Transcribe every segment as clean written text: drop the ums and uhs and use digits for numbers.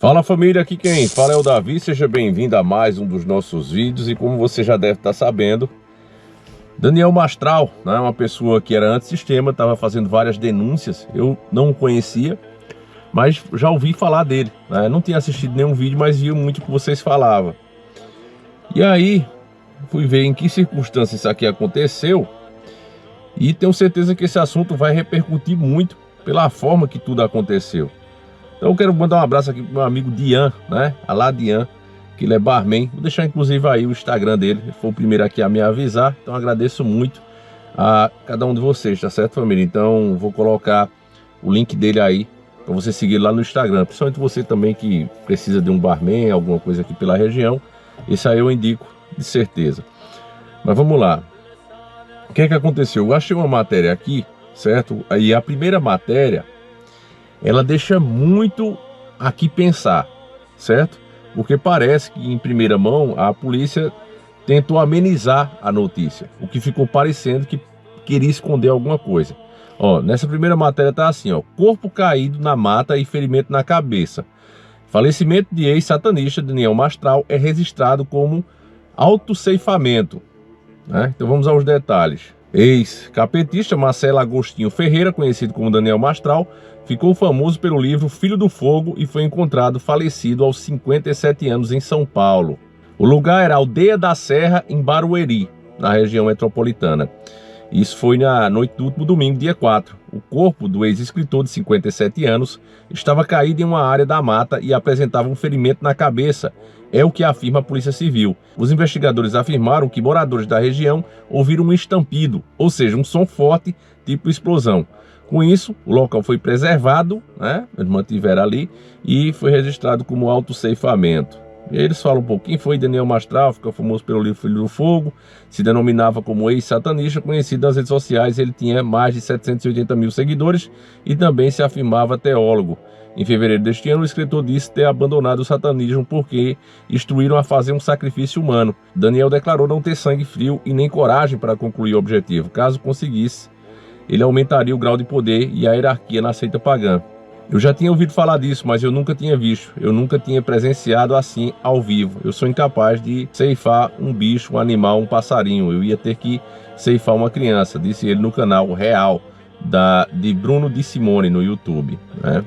Fala família, aqui quem fala é o Davi, seja bem-vindo a mais um dos nossos vídeos. E como você já deve estar sabendo, Daniel Mastral, né, uma pessoa que era antissistema, estava fazendo várias denúncias. Eu não o conhecia, mas já ouvi falar dele, né? Não tinha assistido nenhum vídeo, mas vi muito o que vocês falavam. E aí, fui ver em que circunstâncias isso aqui aconteceu. E tenho certeza que esse assunto vai repercutir muito pela forma que tudo aconteceu. Então eu quero mandar um abraço aqui pro meu amigo Dian, né? Alá Dian, que ele é barman. Vou deixar inclusive aí o Instagram dele. Ele foi o primeiro aqui a me avisar. Então agradeço muito a cada um de vocês, tá certo, família? Então vou colocar o link dele aí para você seguir lá no Instagram. Principalmente você também que precisa de um barman, alguma coisa aqui pela região. Esse aí eu indico de certeza. Mas vamos lá. O que é que aconteceu? Eu achei uma matéria aqui, certo? Aí a primeira matéria, ela deixa muito a que pensar, certo? Porque parece que em primeira mão a polícia tentou amenizar a notícia, o que ficou parecendo que queria esconder alguma coisa. Ó, nessa primeira matéria tá assim, ó: corpo caído na mata e ferimento na cabeça. Falecimento de ex-satanista Daniel Mastral é registrado como autoceifamento, né? Então vamos aos detalhes. Ex-capetista Marcelo Agostinho Ferreira, conhecido como Daniel Mastral, ficou famoso pelo livro Filho do Fogo e foi encontrado falecido aos 57 anos em São Paulo. O lugar era Aldeia da Serra, em Barueri, na região metropolitana. Isso foi na noite do último domingo, dia 4. O corpo do ex-escritor de 57 anos estava caído em uma área da mata e apresentava um ferimento na cabeça. É o que afirma a Polícia Civil. Os investigadores afirmaram que moradores da região ouviram um estampido, ou seja, um som forte, tipo explosão. Com isso, o local foi preservado, né? Eles mantiveram ali e foi registrado como autoceifamento. E eles falam um pouquinho. Foi Daniel Mastral, ficou famoso pelo livro Filho do Fogo, se denominava como ex-satanista, conhecido nas redes sociais. Ele tinha mais de 780 mil seguidores e também se afirmava teólogo. Em fevereiro deste ano, o escritor disse ter abandonado o satanismo porque instruíram a fazer um sacrifício humano. Daniel declarou não ter sangue frio e nem coragem para concluir o objetivo. Caso conseguisse, ele aumentaria o grau de poder e a hierarquia na seita pagã. Eu já tinha ouvido falar disso, mas eu nunca tinha visto. Eu nunca tinha presenciado assim ao vivo. Eu sou incapaz de ceifar um bicho, um animal, um passarinho. Eu ia ter que ceifar uma criança, disse ele no canal Real de Bruno Di Simone no YouTube, né?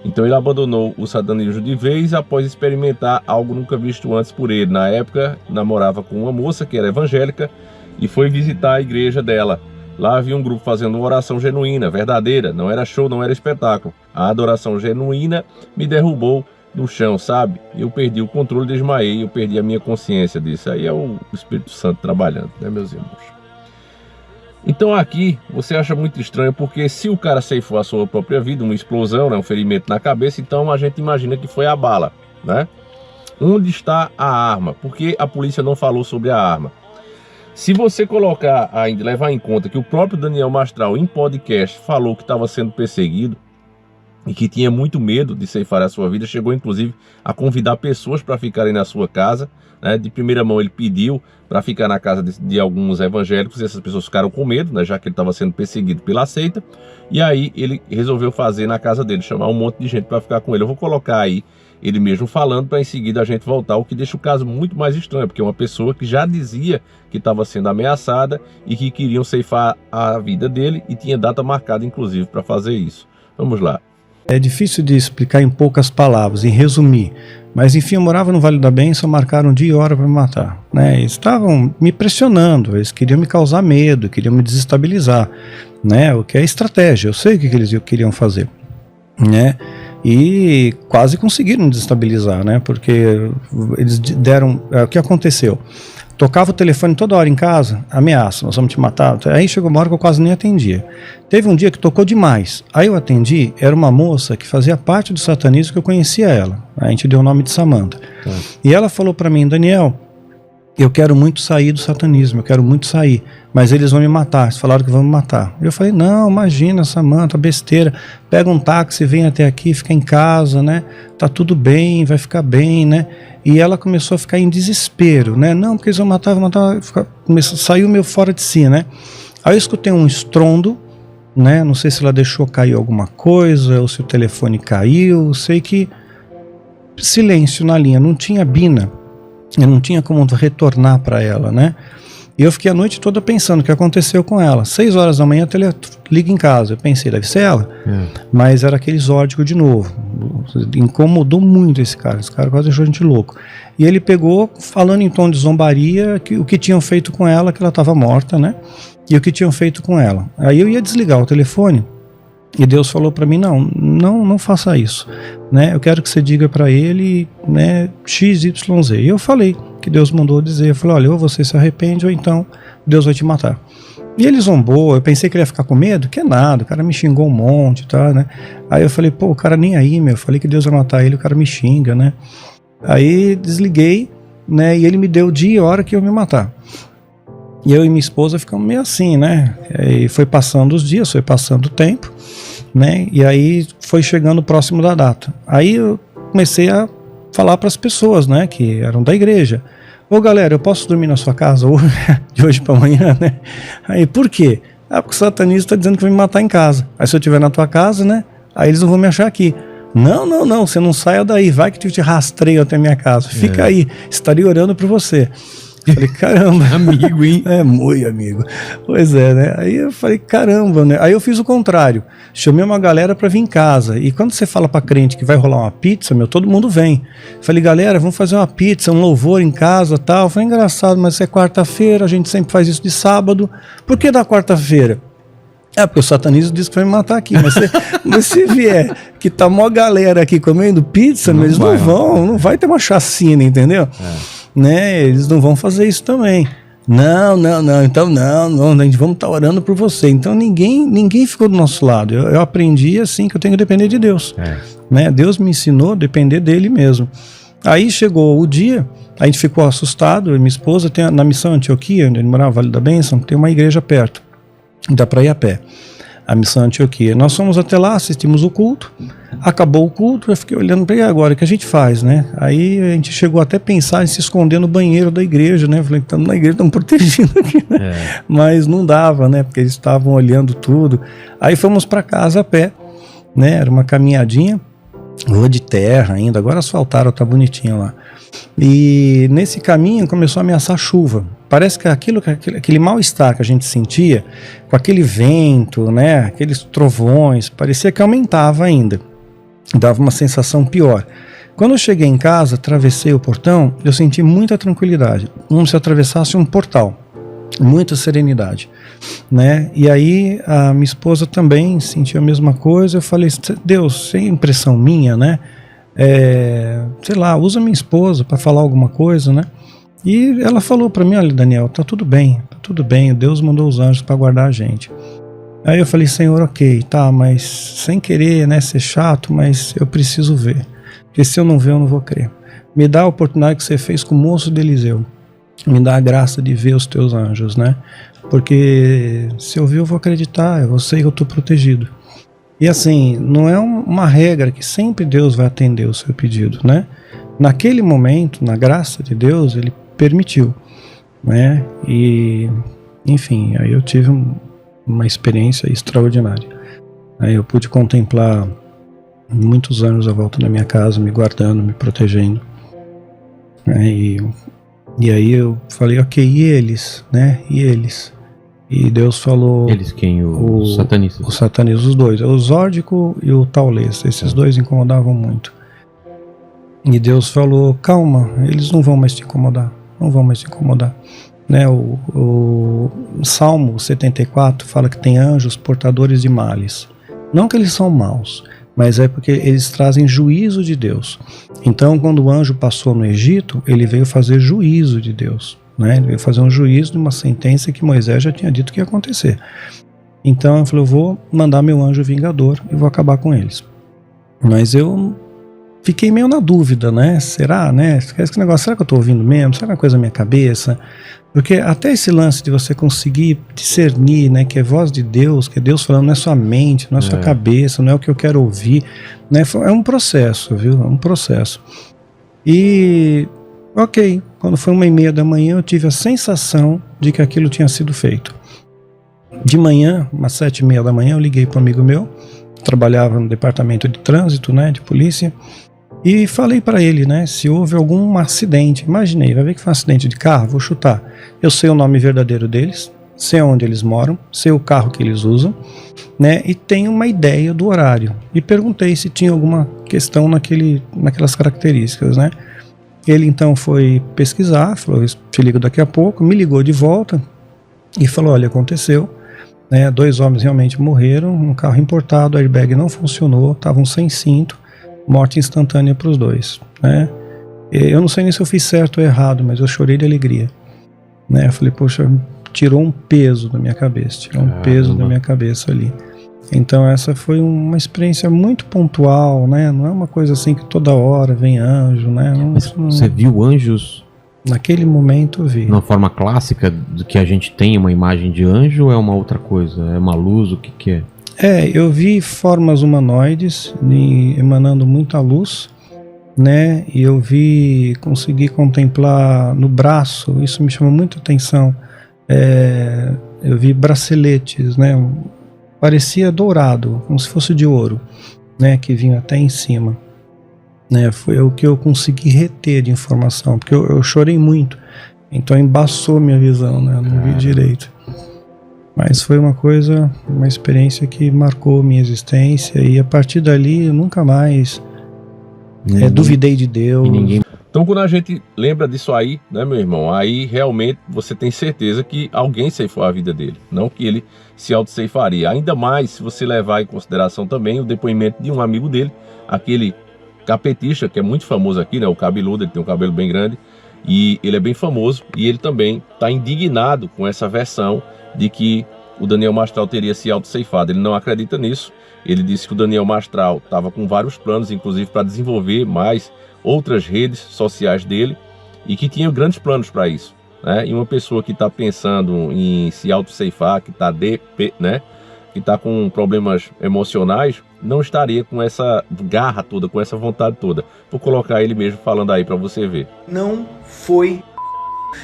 Então ele abandonou o satanismo de vez após experimentar algo nunca visto antes por ele. Na época, namorava com uma moça que era evangélica e foi visitar a igreja dela. Lá havia um grupo fazendo uma oração genuína, verdadeira. Não era show, não era espetáculo. A adoração genuína me derrubou no chão, sabe? Eu perdi o controle, desmaiei, eu perdi a minha consciência disso. Aí é o Espírito Santo trabalhando, né, meus irmãos? Então aqui você acha muito estranho, porque se o cara ceifou a sua própria vida, uma explosão, né, um ferimento na cabeça, então a gente imagina que foi a bala, né? Onde está a arma? Por que a polícia não falou sobre a arma? Se você colocar ainda, levar em conta que o próprio Daniel Mastral em podcast falou que estava sendo perseguido e que tinha muito medo de ceifar a sua vida, chegou inclusive a convidar pessoas para ficarem na sua casa, né? De primeira mão ele pediu para ficar na casa de alguns evangélicos e essas pessoas ficaram com medo, né? Já que ele estava sendo perseguido pela seita. E aí ele resolveu fazer na casa dele, chamar um monte de gente para ficar com ele. Eu vou colocar aí ele mesmo falando para em seguida a gente voltar, o que deixa o caso muito mais estranho, porque é uma pessoa que já dizia que estava sendo ameaçada e que queriam ceifar a vida dele e tinha data marcada inclusive para fazer isso. Vamos lá. É difícil de explicar em poucas palavras, em resumir, mas enfim, eu morava no Vale da Bênção, marcaram dia e hora para me matar, né? Eles estavam me pressionando, eles queriam me causar medo, queriam me desestabilizar, né? O que é estratégia, eu sei o que eles queriam fazer, né? E quase conseguiram me desestabilizar, né? Porque eles deram... O que aconteceu? Tocava o telefone toda hora em casa, ameaça, nós vamos te matar. Aí chegou uma hora que eu quase nem atendia. Teve um dia que tocou demais. Aí eu atendi, era uma moça que fazia parte do satanismo, que eu conhecia ela. A gente deu o nome de Samantha. E ela falou para mim: Daniel, eu quero muito sair do satanismo, eu quero muito sair, mas eles vão me matar, eles falaram que vão me matar. Eu falei: não, imagina, Samantha, besteira, pega um táxi, vem até aqui, fica em casa, né, tá tudo bem, vai ficar bem, né. E ela começou a ficar em desespero, né, não, porque eles vão matar, saiu meio fora de si, né. Aí eu escutei um estrondo, né, não sei se ela deixou cair alguma coisa, ou se o telefone caiu, sei que silêncio na linha, não tinha Bina, eu não tinha como retornar para ela, né? E eu fiquei a noite toda pensando o que aconteceu com ela. 6 horas da manhã, liga em casa. Eu pensei, deve ser ela. Mas era aquele zódico de novo. Incomodou muito esse cara quase deixou a gente louco. E ele pegou, falando em tom de zombaria, que o que tinham feito com ela, que ela estava morta, né? E o que tinham feito com ela. Aí eu ia desligar o telefone, e Deus falou para mim, não faça isso, né? Eu quero que você diga para ele, né, XYZ. E eu falei que Deus mandou dizer, eu falei, olha, ou você se arrepende ou então Deus vai te matar. E ele zombou, eu pensei que ele ia ficar com medo, que é nada, o cara me xingou um monte, tá, né? Aí eu falei, pô, o cara nem aí, eu falei que Deus vai matar ele, o cara me xinga, né? Aí desliguei, né, e ele me deu o dia e hora que eu me matar. E eu e minha esposa ficamos meio assim, né? E foi passando os dias, foi passando o tempo, né? E aí foi chegando próximo da data. Aí eu comecei a falar para as pessoas, né, que eram da igreja. Ô galera, eu posso dormir na sua casa hoje, de hoje para amanhã, né? Aí por quê? Ah, porque o satanista está dizendo que vai me matar em casa. Aí se eu estiver na tua casa, né? Aí eles não vão me achar aqui. Não, você não saia daí, vai que eu te rastreio até minha casa. Fica aí, estarei orando por você. Falei, caramba. Amigo, hein? É, muito amigo. Pois é, né? Aí eu falei, caramba, né? Aí eu fiz o contrário. Chamei uma galera pra vir em casa. E quando você fala pra crente que vai rolar uma pizza, todo mundo vem. Falei, galera, vamos fazer uma pizza, um louvor em casa e tal. Foi engraçado, mas é quarta-feira, a gente sempre faz isso de sábado. Por que da quarta-feira? É, porque o satanismo disse que vai me matar aqui, mas se vier que tá mó galera aqui comendo pizza, eles não vai ter uma chacina, entendeu? Né, eles não vão fazer isso também. Então a gente vamos estar orando por você. Então ninguém ficou do nosso lado. Eu aprendi assim que eu tenho que depender de Deus. Né? Deus me ensinou a depender dele mesmo. Aí chegou o dia, a gente ficou assustado. Minha esposa tem na Missão Antioquia, onde ele morava, Vale da Bênção, tem uma igreja perto. Dá para ir a pé. A Missão Antioquia. Nós fomos até lá, assistimos o culto. Acabou o culto, eu fiquei olhando para ele agora, o que a gente faz, né? Aí a gente chegou até a pensar em se esconder no banheiro da igreja, né? Eu falei, estamos na igreja, estamos protegidos aqui, né? Mas não dava, né? Porque eles estavam olhando tudo. Aí fomos para casa a pé, né? Era uma caminhadinha, rua de terra ainda, agora asfaltaram, tá bonitinho lá. E nesse caminho começou a ameaçar chuva. Parece que aquele mal-estar que a gente sentia, com aquele vento, né, aqueles trovões, parecia que aumentava ainda. Dava uma sensação pior. Quando eu cheguei em casa, atravessei o portão, eu senti muita tranquilidade, como se atravessasse um portal. Muita serenidade, né? E aí a minha esposa também sentiu a mesma coisa. Eu falei, Deus, sem impressão minha, né? Sei lá, usa minha esposa para falar alguma coisa, né? E ela falou para mim, olha, Daniel, tá tudo bem, Deus mandou os anjos para guardar a gente. Aí eu falei, Senhor, ok, tá, mas sem querer, né, ser chato, mas eu preciso ver, porque se eu não ver, eu não vou crer. Me dá a oportunidade que você fez com o moço de Eliseu, me dá a graça de ver os teus anjos, né, porque se eu ver, eu vou acreditar, eu sei que eu tô protegido. E assim, não é uma regra que sempre Deus vai atender o seu pedido, né? Naquele momento, na graça de Deus, ele permitiu, né? E, enfim, aí eu tive uma experiência extraordinária. Aí eu pude contemplar muitos anos à volta da minha casa, me guardando, me protegendo. E aí eu falei, ok, e eles, né? E eles? E Deus falou... Eles quem? Os satanistas? Os satanistas, os dois. O Zórdico e o Taulês. Esses dois incomodavam muito. E Deus falou, calma, eles não vão mais te incomodar. Não vão mais te incomodar. Né? O Salmo 74 fala que tem anjos portadores de males. Não que eles são maus, mas é porque eles trazem juízo de Deus. Então, quando o anjo passou no Egito, ele veio fazer juízo de Deus. Né? Ele veio fazer um juízo de uma sentença que Moisés já tinha dito que ia acontecer. Então eu falei, eu vou mandar meu anjo vingador e vou acabar com eles. Mas eu fiquei meio na dúvida, né? Será, né? Esse negócio, será que eu estou ouvindo mesmo? Será que é uma coisa na minha cabeça? Porque até esse lance de você conseguir discernir, né, que é voz de Deus, que é Deus falando, não é sua mente, não é sua cabeça, não é o que eu quero ouvir, né? É um processo, viu? É um processo. E... ok, quando foi 1h30 da manhã eu tive a sensação de que aquilo tinha sido feito. De manhã, umas 7h30 da manhã, eu liguei para um amigo meu, trabalhava no departamento de trânsito, né, de polícia, E falei para ele, né, se houve algum acidente. Imaginei, vai ver que foi um acidente de carro, vou chutar. Eu sei o nome verdadeiro deles, sei onde eles moram, sei o carro que eles usam, né, e tenho uma ideia do horário. E perguntei se tinha alguma questão naquelas características, né. Ele então foi pesquisar, falou, te ligo daqui a pouco, me ligou de volta e falou, olha, aconteceu, né, 2 homens realmente morreram, um carro importado, o airbag não funcionou, estavam sem cinto, morte instantânea para os 2, né. Eu não sei nem se eu fiz certo ou errado, mas eu chorei de alegria, né. Eu falei, poxa, tirou um peso da minha cabeça, ali. Então essa foi uma experiência muito pontual, né? Não é uma coisa assim que toda hora vem anjo, né? Você viu anjos? Naquele momento eu vi. Na forma clássica do que a gente tem uma imagem de anjo ou é uma outra coisa? É uma luz? O que é? Eu vi formas humanoides emanando muita luz, né? E eu consegui contemplar no braço, isso me chamou muita atenção. Eu vi braceletes, né? Parecia dourado, como se fosse de ouro, né? Que vinha até em cima, né? Foi o que eu consegui reter de informação, porque eu chorei muito, então embaçou minha visão, né? Eu não vi direito. Mas foi uma experiência que marcou minha existência, e a partir dali eu nunca mais duvidei de Deus. Então quando a gente lembra disso aí, né, meu irmão, aí realmente você tem certeza que alguém ceifou a vida dele, não que ele se auto-ceifaria. Ainda mais se você levar em consideração também o depoimento de um amigo dele, aquele capetista que é muito famoso aqui, né, o cabeludo, ele tem um cabelo bem grande e ele é bem famoso, e ele também está indignado com essa versão de que o Daniel Mastral teria se auto-ceifado. Ele não acredita nisso. Ele disse que o Daniel Mastral estava com vários planos, inclusive para desenvolver mais outras redes sociais dele, e que tinha grandes planos para isso, né? E uma pessoa que está pensando em se auto-ceifar, que está né, que está com problemas emocionais, não estaria com essa garra toda, com essa vontade toda. Vou colocar ele mesmo falando aí para você ver. Não foi.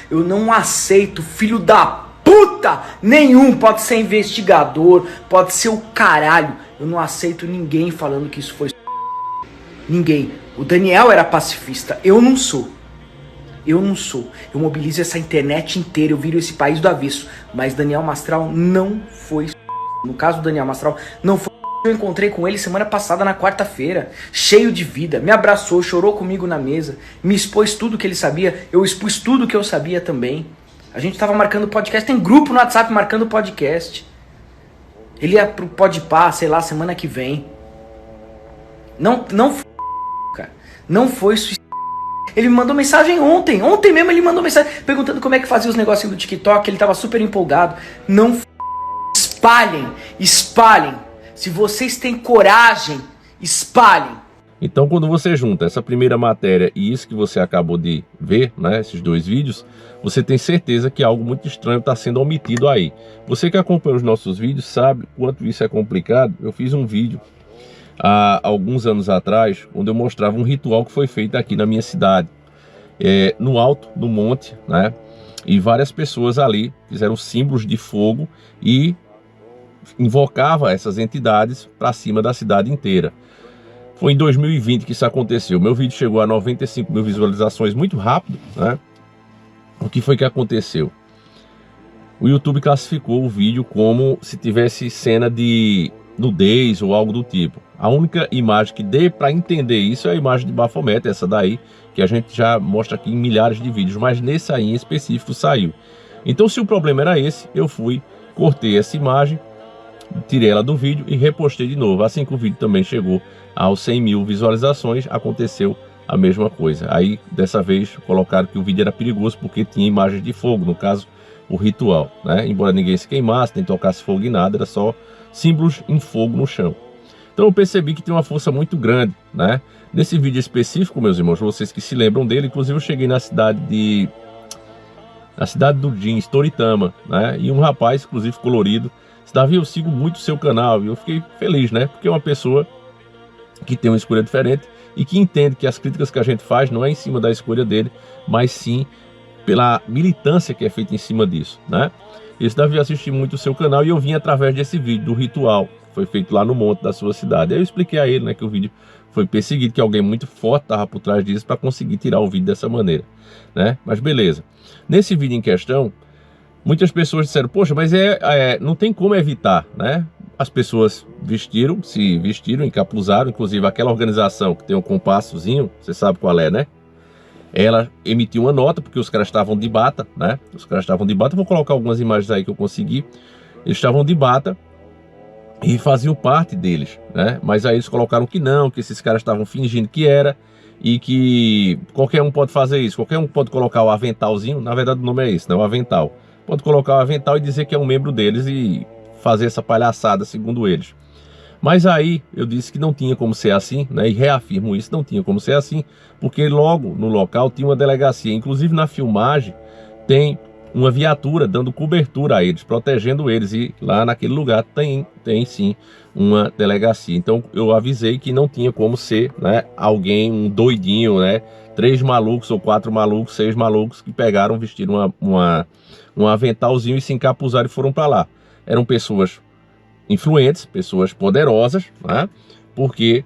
Eu não aceito, filho da puta nenhum. Pode ser investigador, pode ser o caralho. Eu não aceito ninguém falando que isso foi. Ninguém. O Daniel era pacifista, eu não sou. Eu mobilizo essa internet inteira, eu viro esse país do avesso. Mas Daniel Mastral não foi. No caso do Daniel Mastral, não foi. Eu encontrei com ele semana passada na quarta-feira, cheio de vida, me abraçou, chorou comigo na mesa, me expôs tudo que ele sabia, eu expus tudo que eu sabia também. A gente tava marcando podcast, tem grupo no WhatsApp marcando podcast. Ele ia pro Podpah, sei lá, semana que vem. Não foi, cara. Não foi suicídio. Ele me mandou mensagem ontem mesmo ele mandou mensagem perguntando como é que fazia os negocinhos do TikTok, ele tava super empolgado. Não foi. Espalhem. Se vocês têm coragem, espalhem. Então, quando você junta essa primeira matéria e isso que você acabou de ver, né, esses 2 vídeos, você tem certeza que algo muito estranho está sendo omitido aí. Você que acompanha os nossos vídeos sabe quanto isso é complicado. Eu fiz um vídeo há alguns anos atrás, onde eu mostrava um ritual que foi feito aqui na minha cidade, no alto do monte, né? E várias pessoas ali fizeram símbolos de fogo e invocava essas entidades para cima da cidade inteira. Foi em 2020 que isso aconteceu. Meu vídeo chegou a 95 mil visualizações muito rápido, né? O que foi que aconteceu? O YouTube classificou o vídeo como se tivesse cena de nudez ou algo do tipo. A única imagem que dê para entender isso é a imagem de Baphomet, essa daí, que a gente já mostra aqui em milhares de vídeos, mas nesse aí em específico saiu. Então, se o problema era esse, eu cortei essa imagem, tirei ela do vídeo e repostei de novo. Assim que o vídeo também chegou aos 100 mil visualizações, aconteceu a mesma coisa. Aí, dessa vez, colocaram que o vídeo era perigoso porque tinha imagens de fogo, no caso, o ritual, né? Embora ninguém se queimasse, nem tocasse fogo em nada, era só símbolos em fogo no chão. Então eu percebi que tem uma força muito grande, né? Nesse vídeo específico, meus irmãos, vocês que se lembram dele, inclusive eu cheguei na cidade do Jeans, Toritama, né? E um rapaz, inclusive colorido, disse: Davi, eu sigo muito o seu canal. E eu fiquei feliz, né? Porque é uma pessoa que tem uma escolha diferente e que entende que as críticas que a gente faz não é em cima da escolha dele, mas sim pela militância que é feita em cima disso, né? Esse Davi, assisti muito o seu canal e eu vim através desse vídeo do ritual Foi feito lá no monte da sua cidade. Aí eu expliquei a ele, né, que o vídeo foi perseguido, que alguém muito forte estava por trás disso para conseguir tirar o vídeo dessa maneira, né? Mas beleza. Nesse vídeo em questão, muitas pessoas disseram, poxa, mas não tem como evitar, né? As pessoas se vestiram, encapuzaram, inclusive aquela organização que tem um compassozinho, você sabe qual é, né? Ela emitiu uma nota, porque os caras estavam de bata, né? Os caras estavam de bata, vou colocar algumas imagens aí que eu consegui. Eles estavam de bata e faziam parte deles, né? Mas aí eles colocaram que não, que esses caras estavam fingindo que era, e que qualquer um pode fazer isso, qualquer um pode colocar o aventalzinho, na verdade o nome é esse, né? O avental. Pode colocar o avental e dizer que é um membro deles e fazer essa palhaçada, segundo eles. Mas aí eu disse que não tinha como ser assim, né? E reafirmo isso, não tinha como ser assim, porque logo no local tinha uma delegacia. Inclusive na filmagem tem uma viatura dando cobertura a eles, protegendo eles. E lá naquele lugar tem sim uma delegacia. Então eu avisei que não tinha como ser, né, alguém, um doidinho, né? 3 malucos ou 4 malucos, 6 malucos que pegaram, vestiram um aventalzinho e se encapuzaram e foram para lá. Eram pessoas influentes, pessoas poderosas, né? Porque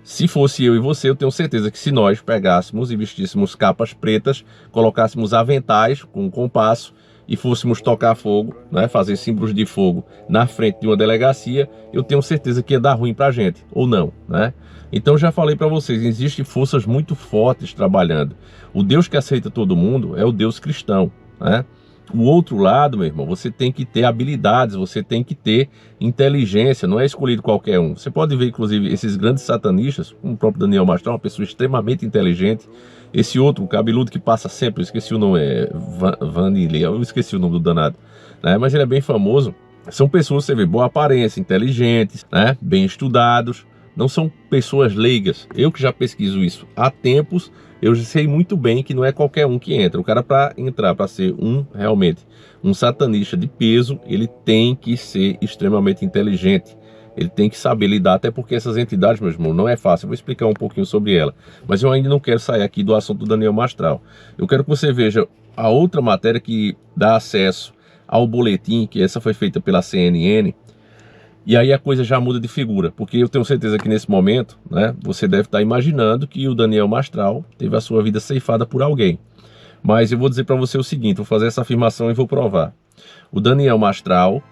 se fosse eu e você, eu tenho certeza que se nós pegássemos e vestíssemos capas pretas, colocássemos aventais com compasso e fôssemos tocar fogo, né, fazer símbolos de fogo na frente de uma delegacia, eu tenho certeza que ia dar ruim pra gente, ou não, né? Então já falei para vocês, existem forças muito fortes trabalhando. O Deus que aceita todo mundo é o Deus cristão, né? O outro lado, meu irmão, você tem que ter habilidades, você tem que ter inteligência, não é escolhido qualquer um. Você pode ver, inclusive, esses grandes satanistas, como o próprio Daniel Mastral, uma pessoa extremamente inteligente. Esse outro, o cabeludo que passa sempre, eu esqueci o nome, Vanille, eu esqueci o nome do danado, né? Mas ele é bem famoso. São pessoas, você vê, boa aparência, inteligentes, né? Bem estudados, não são pessoas leigas. Eu que já pesquiso isso há tempos, eu sei muito bem que não é qualquer um que entra. O cara, para entrar, para ser realmente um satanista de peso, ele tem que ser extremamente inteligente. Ele tem que saber lidar, até porque essas entidades, meu irmão, não é fácil. Eu vou explicar um pouquinho sobre ela. Mas eu ainda não quero sair aqui do assunto do Daniel Mastral. Eu quero que você veja a outra matéria que dá acesso ao boletim, que essa foi feita pela CNN. E aí a coisa já muda de figura, porque eu tenho certeza que nesse momento, né, você deve estar imaginando que o Daniel Mastral teve a sua vida ceifada por alguém. Mas eu vou dizer para você o seguinte, vou fazer essa afirmação e vou provar. O Daniel Mastral,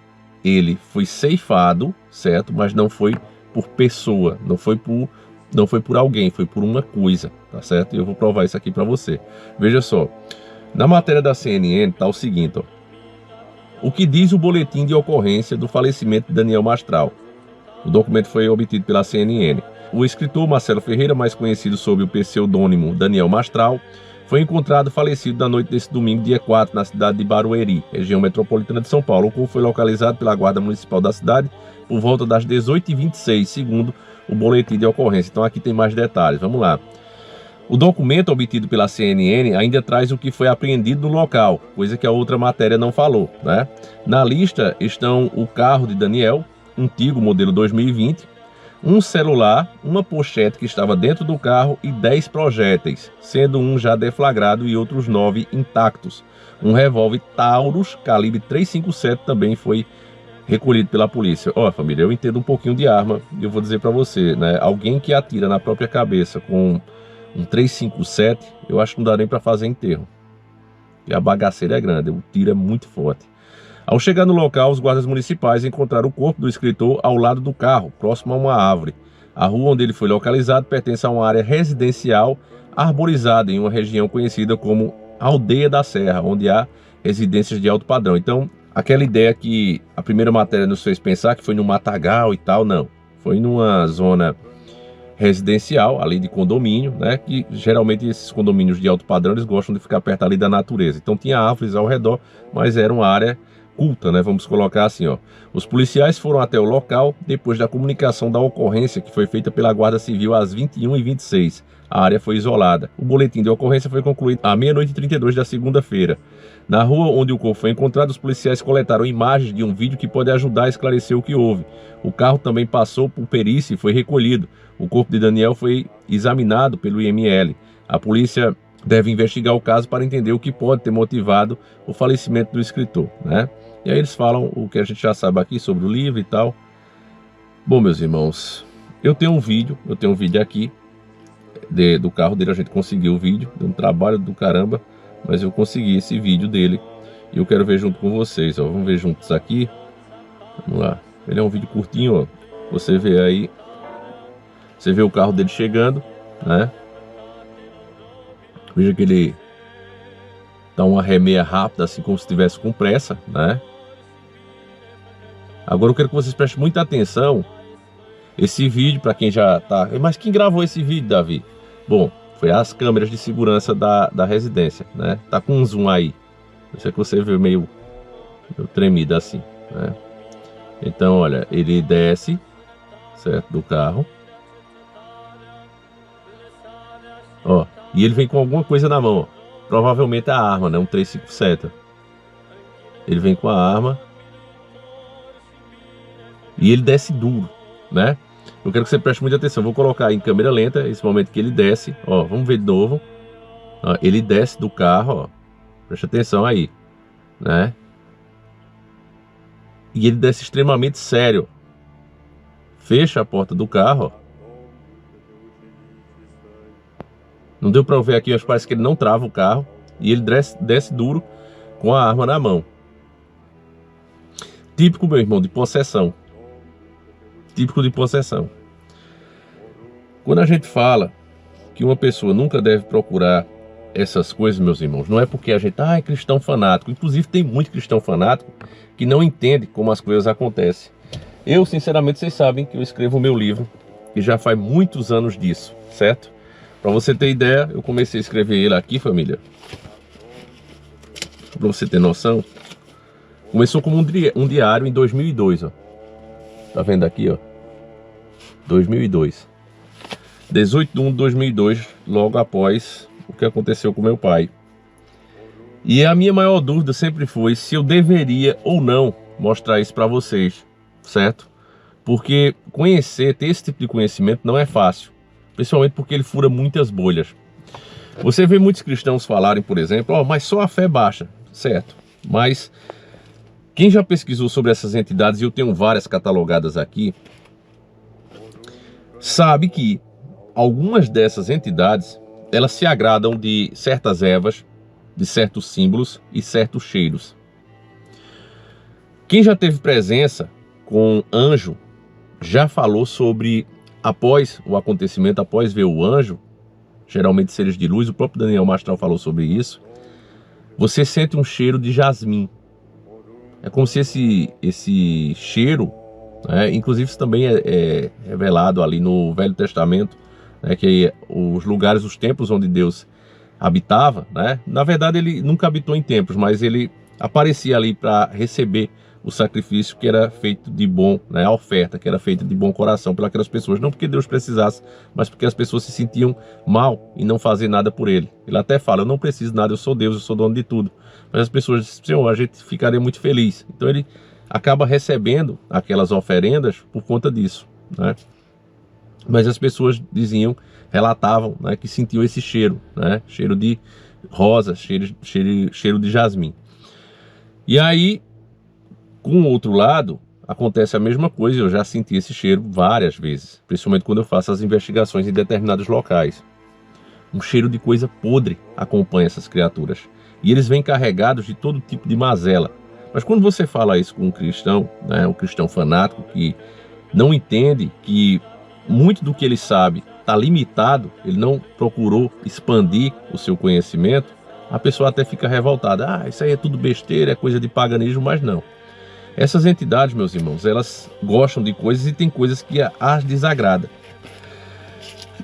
ele foi ceifado, certo? Mas não foi por pessoa, não foi por alguém, foi por uma coisa, tá certo? E eu vou provar isso aqui para você. Veja só, na matéria da CNN tá o seguinte, ó. O que diz o boletim de ocorrência do falecimento de Daniel Mastral? O documento foi obtido pela CNN. O escritor Marcelo Ferreira, mais conhecido sob o pseudônimo Daniel Mastral, foi encontrado falecido na noite desse domingo, dia 4, na cidade de Barueri, região metropolitana de São Paulo. O corpo foi localizado pela Guarda Municipal da cidade por volta das 18h26, segundo o boletim de ocorrência. Então aqui tem mais detalhes, vamos lá. O documento obtido pela CNN ainda traz o que foi apreendido no local, coisa que a outra matéria não falou, né? Na lista estão o carro de Daniel, um Tigo modelo 2020, um celular, uma pochete que estava dentro do carro e 10 projéteis, sendo um já deflagrado e outros 9 intactos. Um revólver Taurus calibre .357 também foi recolhido pela polícia. Ó, família, eu entendo um pouquinho de arma e eu vou dizer para você, né? Alguém que atira na própria cabeça com um 357, eu acho que não dá nem para fazer enterro. E a bagaceira é grande, o tiro é muito forte. Ao chegar no local, os guardas municipais encontraram o corpo do escritor ao lado do carro, próximo a uma árvore. A rua onde ele foi localizado pertence a uma área residencial arborizada em uma região conhecida como Aldeia da Serra, onde há residências de alto padrão. Então, aquela ideia que a primeira matéria nos fez pensar que foi no matagal e tal, não. Foi numa zona residencial, ali de condomínio, né, que geralmente esses condomínios de alto padrão, eles gostam de ficar perto ali da natureza. Então tinha árvores ao redor, mas era uma área culta, né, vamos colocar assim, ó. Os policiais foram até o local depois da comunicação da ocorrência, que foi feita pela Guarda Civil às 21h26. A área foi isolada. O boletim de ocorrência foi concluído à 00h32 da segunda-feira. Na rua onde o corpo foi encontrado, os policiais coletaram imagens de um vídeo que pode ajudar a esclarecer o que houve. O carro também passou por perícia e foi recolhido. O corpo de Daniel foi examinado pelo IML. A polícia deve investigar o caso para entender o que pode ter motivado o falecimento do escritor, né? E aí eles falam o que a gente já sabe aqui sobre o livro e tal. Bom, meus irmãos, eu tenho um vídeo aqui do carro dele. A gente conseguiu o vídeo, deu um trabalho do caramba, mas eu consegui esse vídeo dele e eu quero ver junto com vocês, ó. Vamos ver juntos aqui. Vamos lá. Ele é um vídeo curtinho, ó. Você vê aí, você vê o carro dele chegando, né? Veja que ele dá uma remeia rápida, assim como se estivesse com pressa, né? Agora eu quero que vocês prestem muita atenção. Esse vídeo, para quem já tá... Mas quem gravou esse vídeo, Davi? Bom, foi as câmeras de segurança da residência, né? Tá com um zoom aí. Eu sei que você vê meio tremido assim, né? Então, olha, ele desce, certo, do carro. Ó, e ele vem com alguma coisa na mão, ó. Provavelmente a arma, né? Um 357. Ele vem com a arma. E ele desce duro, né? Eu quero que você preste muita atenção. Vou colocar em câmera lenta esse momento que ele desce. Ó, vamos ver de novo. Ó, ele desce do carro, ó. Preste atenção aí, né? E ele desce extremamente sério. Fecha a porta do carro, ó. Não deu para ver aqui, mas parece que ele não trava o carro. E ele desce duro com a arma na mão. Típico, meu irmão, de possessão. Típico de possessão. Quando a gente fala que uma pessoa nunca deve procurar essas coisas, meus irmãos, não é porque a gente é cristão fanático. Inclusive tem muito cristão fanático que não entende como as coisas acontecem. Eu, sinceramente, vocês sabem que eu escrevo o meu livro e já faz muitos anos disso, certo? Para você ter ideia, eu comecei a escrever ele aqui, família. Para você ter noção, começou como um diário em 2002, ó. Tá vendo aqui, ó? 2002. 18/1/2002, logo após o que aconteceu com meu pai. E a minha maior dúvida sempre foi se eu deveria ou não mostrar isso para vocês, certo? Porque ter esse tipo de conhecimento não é fácil, principalmente porque ele fura muitas bolhas. Você vê muitos cristãos falarem, por exemplo, mas só a fé baixa, certo? Mas quem já pesquisou sobre essas entidades, e eu tenho várias catalogadas aqui, sabe que algumas dessas entidades, elas se agradam de certas ervas, de certos símbolos e certos cheiros. Quem já teve presença com anjo, já falou sobre, após o acontecimento, após ver o anjo, geralmente seres de luz, o próprio Daniel Mastral falou sobre isso, você sente um cheiro de jasmim. É como se esse cheiro, né, inclusive isso também é revelado ali no Velho Testamento, né, que os lugares, os templos onde Deus habitava, né, na verdade ele nunca habitou em templos, mas ele aparecia ali para receber o sacrifício que era feito de bom, né, a oferta que era feita de bom coração pelas pessoas, não porque Deus precisasse, mas porque as pessoas se sentiam mal em não fazer nada por ele. Ele até fala, eu não preciso de nada, eu sou Deus, eu sou dono de tudo. Mas as pessoas dizem, Senhor, a gente ficaria muito feliz. Então ele acaba recebendo aquelas oferendas por conta disso, né? Mas as pessoas relatavam, né, que sentiam esse cheiro, né? Cheiro de rosa, cheiro de jasmim. E aí, com o outro lado, acontece a mesma coisa. Eu já senti esse cheiro várias vezes, principalmente quando eu faço as investigações em determinados locais. Um cheiro de coisa podre acompanha essas criaturas. E eles vêm carregados de todo tipo de mazela. Mas quando você fala isso com um cristão, né, um cristão fanático que não entende que muito do que ele sabe está limitado, ele não procurou expandir o seu conhecimento, a pessoa até fica revoltada. Isso aí é tudo besteira, é coisa de paganismo, mas não. Essas entidades, meus irmãos, elas gostam de coisas e tem coisas que as desagrada.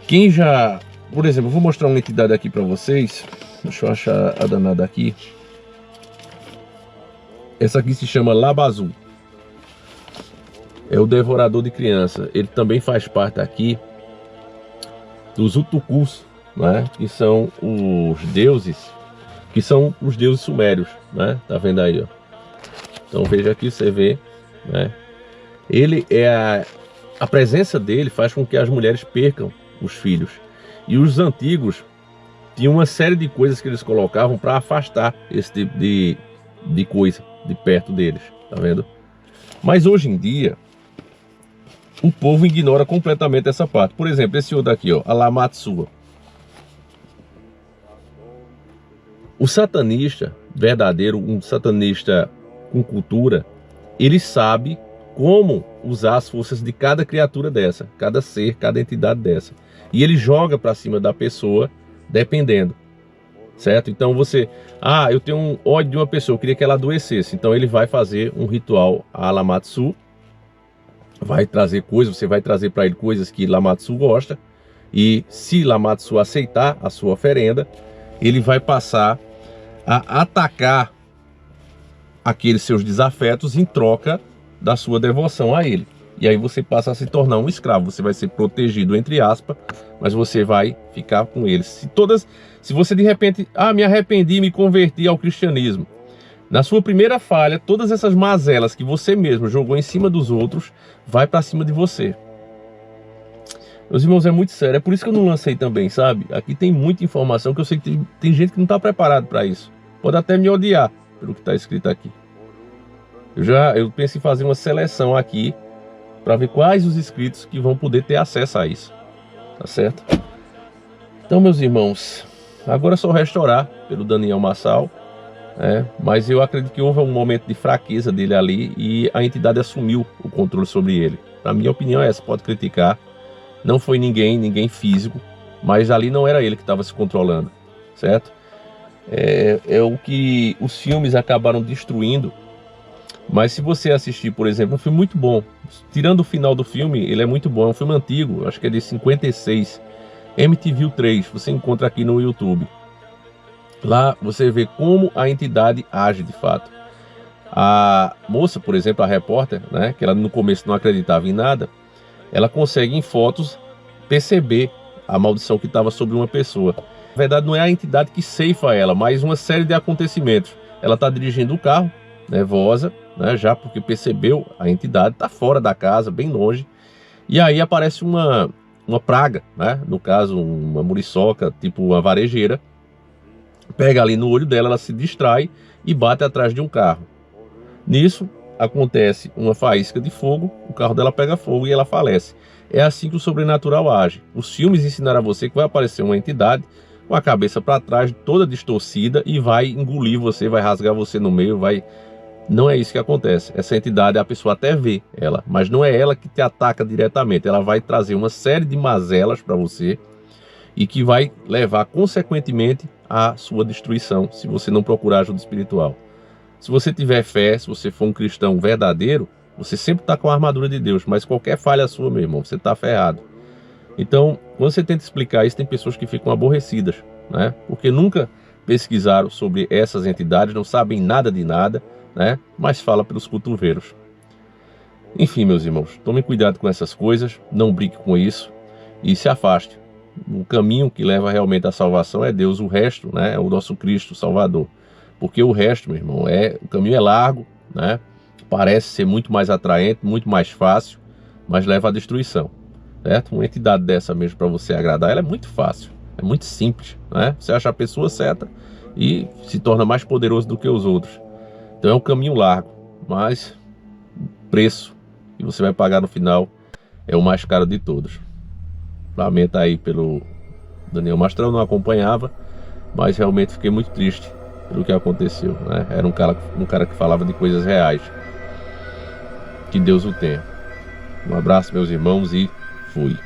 Quem já... Por exemplo, eu vou mostrar uma entidade aqui para vocês. Deixa eu achar a danada aqui. Essa aqui se chama Labazu. É o devorador de criança. Ele também faz parte aqui dos Utukus, né? Que são os deuses, sumérios, né? Tá vendo aí, ó? Então veja aqui, você vê, né? Ele é a presença dele faz com que as mulheres percam os filhos. E os antigos tinham uma série de coisas que eles colocavam para afastar esse tipo de coisa de perto deles, tá vendo? Mas hoje em dia, o povo ignora completamente essa parte. Por exemplo, esse outro aqui, ó, a Lamatsua. O satanista verdadeiro, um satanista com cultura, ele sabe como usar as forças de cada criatura dessa, cada ser, cada entidade dessa. E ele joga para cima da pessoa, dependendo. Certo? Então você... eu tenho um ódio de uma pessoa, eu queria que ela adoecesse. Então ele vai fazer um ritual a Lamatsu, vai trazer coisas, você vai trazer para ele coisas que Lamatsu gosta. E se Lamatsu aceitar a sua oferenda, ele vai passar a atacar aqueles seus desafetos em troca da sua devoção a ele. E aí você passa a se tornar um escravo. Você vai ser protegido, entre aspas, mas você vai ficar com eles. Se você de repente, me arrependi e me converti ao cristianismo, na sua primeira falha, todas essas mazelas que você mesmo jogou em cima dos outros, vai para cima de você. Meus irmãos, é muito sério. É por isso que eu não lancei também, sabe? Aqui tem muita informação que eu sei que tem gente que não está preparado para isso. Pode até me odiar pelo que está escrito aqui. Eu penso em fazer uma seleção aqui para ver quais os inscritos que vão poder ter acesso a isso. Tá certo? Então, meus irmãos, agora é só restaurar pelo Daniel Massal. Mas eu acredito que houve um momento de fraqueza dele ali e a entidade assumiu o controle sobre ele. A minha opinião é essa, pode criticar. Não foi ninguém físico, mas ali não era ele que estava se controlando, certo? É o que os filmes acabaram destruindo. Mas se você assistir, por exemplo, um filme muito bom, tirando o final do filme, ele é muito bom, é um filme antigo, acho que é de 56, MTV3, você encontra aqui no YouTube. Lá você vê como a entidade age de fato. A moça, por exemplo, a repórter, né, que ela no começo não acreditava em nada, ela consegue em fotos perceber a maldição que estava sobre uma pessoa. Na verdade não é a entidade que ceifa ela, mas uma série de acontecimentos. Ela está dirigindo o carro, nervosa, né, já porque percebeu a entidade, está fora da casa, bem longe. E aí aparece uma praga, né, no caso uma muriçoca, tipo uma varejeira. Pega ali no olho dela, ela se distrai e bate atrás de um carro. Nisso acontece uma faísca de fogo, o carro dela pega fogo e ela falece. É assim que o sobrenatural age. Os filmes ensinaram a você que vai aparecer uma entidade com a cabeça para trás, toda distorcida, e vai engolir você, vai rasgar você no meio, vai... Não é isso que acontece. Essa entidade, a pessoa até vê ela, mas não é ela que te ataca diretamente. Ela vai trazer uma série de mazelas para você e que vai levar, consequentemente, à sua destruição, se você não procurar ajuda espiritual. Se você tiver fé, se você for um cristão verdadeiro, você sempre está com a armadura de Deus, mas qualquer falha sua, meu irmão, você está ferrado. Então, quando você tenta explicar isso, tem pessoas que ficam aborrecidas, né? Porque nunca pesquisaram sobre essas entidades, não sabem nada de nada, né? Mas fala pelos cotovelos. Enfim, meus irmãos, tomem cuidado com essas coisas, não brinque com isso e se afaste. O caminho que leva realmente à salvação é Deus, o resto, né, é o nosso Cristo Salvador. Porque o resto, meu irmão, o caminho é largo, né? Parece ser muito mais atraente, muito mais fácil, mas leva à destruição, certo? Uma entidade dessa mesmo para você agradar, ela é muito fácil, é muito simples, né? Você acha a pessoa certa e se torna mais poderoso do que os outros. Então é um caminho largo, mas o preço que você vai pagar no final é o mais caro de todos. Lamento aí pelo Daniel Mastrão, não acompanhava, mas realmente fiquei muito triste pelo que aconteceu, né? Era um cara que falava de coisas reais. Que Deus o tenha. Um abraço, meus irmãos, e fui.